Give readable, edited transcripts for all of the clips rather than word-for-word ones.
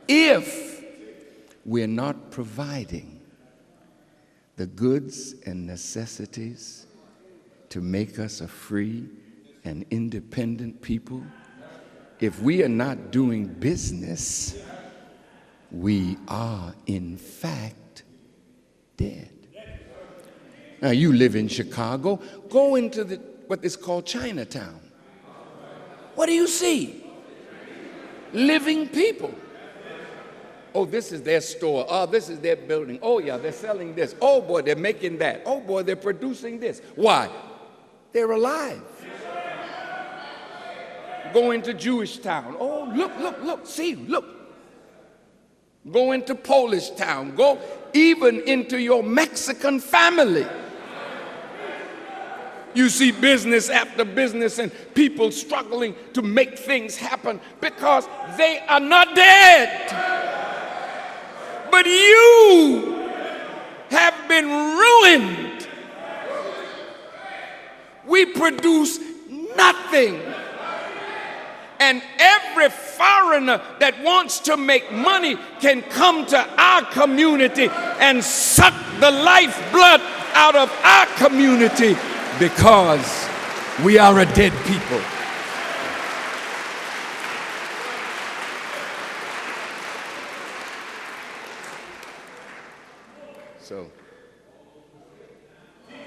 if we're not providing the goods and necessities to make us a free and independent people, if we are not doing business, we are in fact dead. Now, you live in Chicago, go into what is called Chinatown. What do you see? Living people. Oh, this is their store. Oh, this is their building. Oh, yeah, they're selling this. Oh, boy, they're making that. Oh, boy, they're producing this. Why? They're alive. Go into Jewish town. Oh, look, see, look. Go into Polish town. Go even into your Mexican family. You see business after business and people struggling to make things happen because they are not dead. But you have been ruined. We produce nothing. And every foreigner that wants to make money can come to our community and suck the lifeblood out of our community because we are a dead people. So,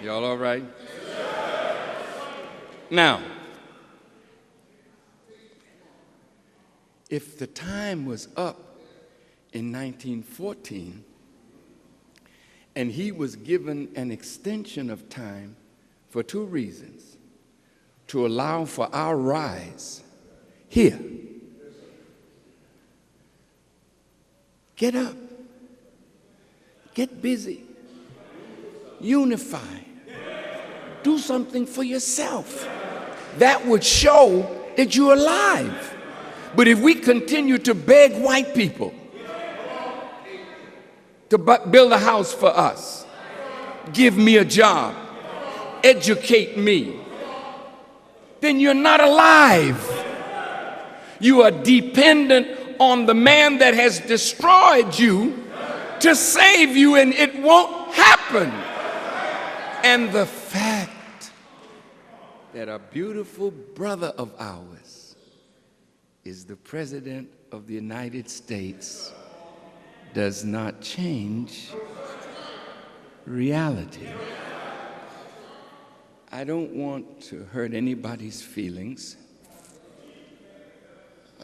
y'all all right? Now, if the time was up in 1914 and he was given an extension of time for two reasons: to allow for our rise here. Get up. Get busy. Unify. Do something for yourself. That would show that you're alive. But if we continue to beg white people to build a house for us, give me a job, educate me, then you're not alive. You are dependent on the man that has destroyed you to save you, and it won't happen. And the fact that a beautiful brother of ours is the President of the United States does not change reality. I don't want to hurt anybody's feelings.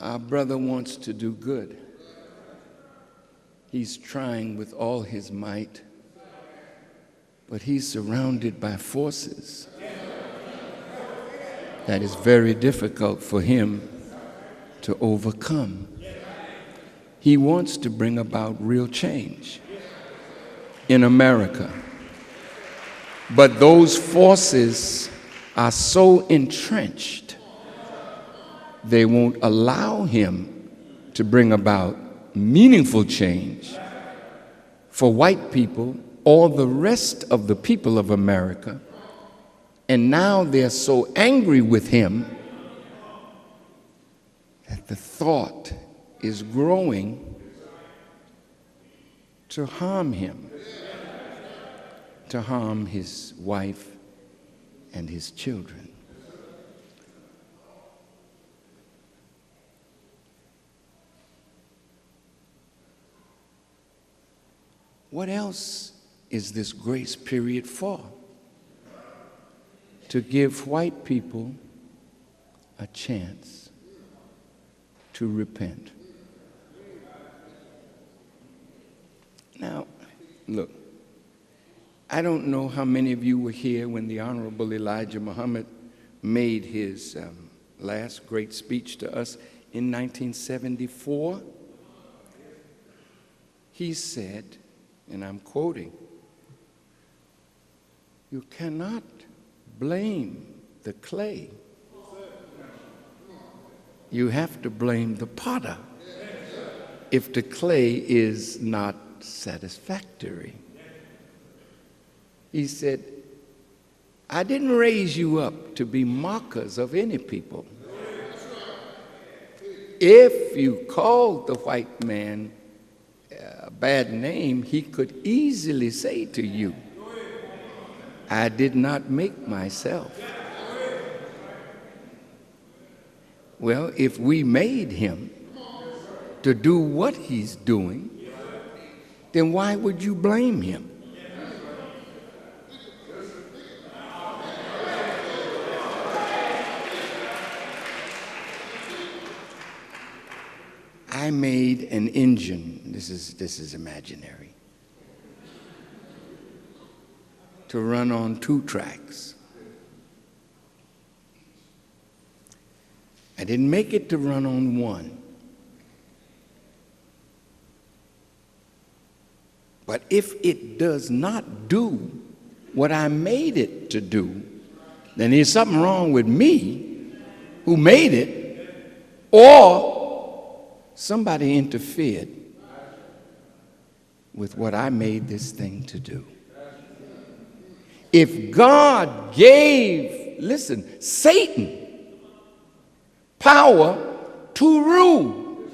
Our brother wants to do good. He's trying with all his might, but he's surrounded by forces that is very difficult for him to overcome. He wants to bring about real change in America, but those forces are so entrenched, they won't allow him to bring about meaningful change for white people or the rest of the people of America. And now they're so angry with him that the thought is growing to harm him, to harm his wife and his children. What else is this grace period for? To give white people a chance to repent. Now, look, I don't know how many of you were here when the Honorable Elijah Muhammad made his last great speech to us in 1974. He said, and I'm quoting, "You cannot blame the clay. You have to blame the potter if the clay is not satisfactory." He said, "I didn't raise you up to be mockers of any people. if you called the white man a bad name, he could easily say to you, I did not make myself. Well, if we made him to do what he's doing, then why would you blame him? I made an engine, this is imaginary, to run on 2 tracks. I didn't make it to run on 1. But if it does not do what I made it to do, then there's something wrong with me who made it, or somebody interfered with what I made this thing to do. If God gave, listen, Satan power to rule.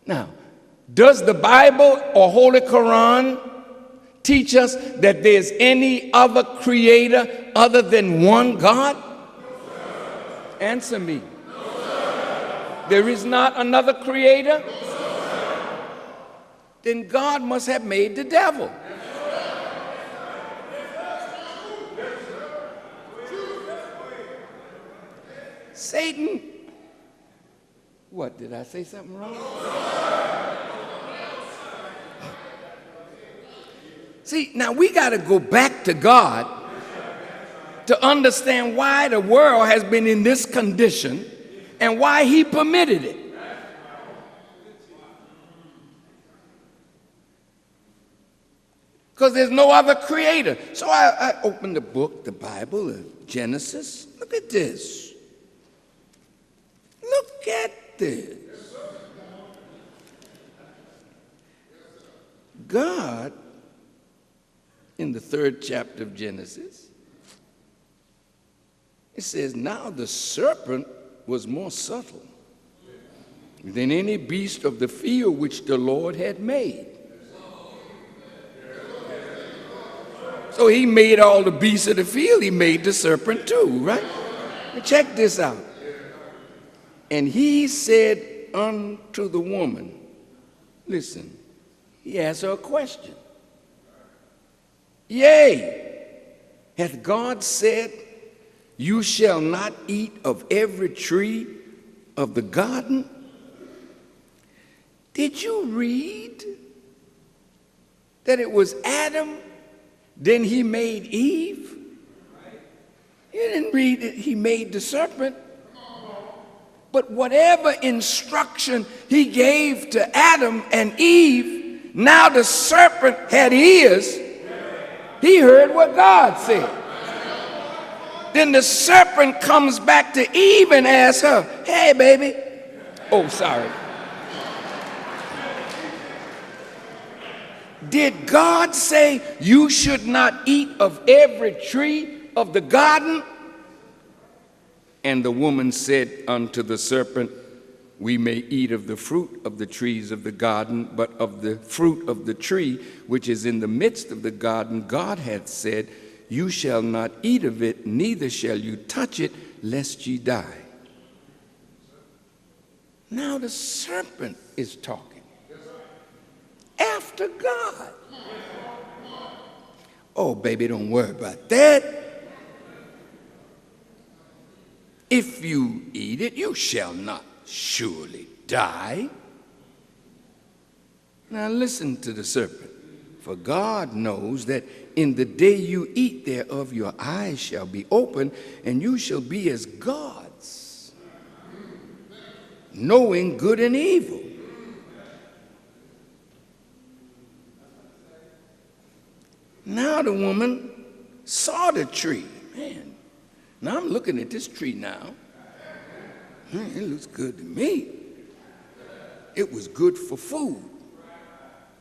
Now, does the Bible or Holy Quran teach us that there's any other creator other than one God? Answer me. There is not another creator? Then God must have made the devil. Satan, what, did I say something wrong? See, now we got to go back to God to understand why the world has been in this condition and why he permitted it. Because there's no other creator. So I opened the book, the Bible, Genesis. Look at this. Look at this. God, in the 3rd chapter of Genesis, it says, now the serpent was more subtle than any beast of the field which the Lord had made. So he made all the beasts of the field. He made the serpent too, right? Now check this out. And he said unto the woman, listen, he asked her a question. Yea, hath God said, you shall not eat of every tree of the garden? Did you read that it was Adam, then he made Eve? You didn't read that he made the serpent. But whatever instruction he gave to Adam and Eve, now the serpent had ears. He heard what God said. Then the serpent comes back to Eve and asks her, hey, baby. Oh, sorry. Did God say you should not eat of every tree of the garden? And the woman said unto the serpent, we may eat of the fruit of the trees of the garden, but of the fruit of the tree which is in the midst of the garden, God hath said, you shall not eat of it, neither shall you touch it, lest ye die. Now the serpent is talking after God. Oh, baby, don't worry about that. If you eat it, you shall not surely die. Now listen to the serpent. For God knows that in the day you eat thereof, your eyes shall be open, and you shall be as gods, knowing good and evil. Now the woman saw the tree. Man, now I'm looking at this tree now. Man, it looks good to me. It was good for food.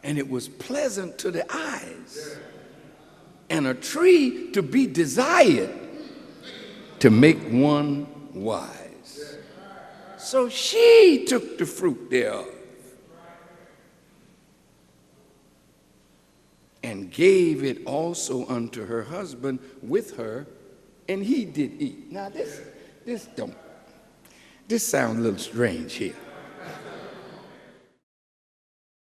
And it was pleasant to the eyes. And a tree to be desired to make one wise. So she took the fruit thereof and gave it also unto her husband with her, and he did eat. Now this sounds a little strange here.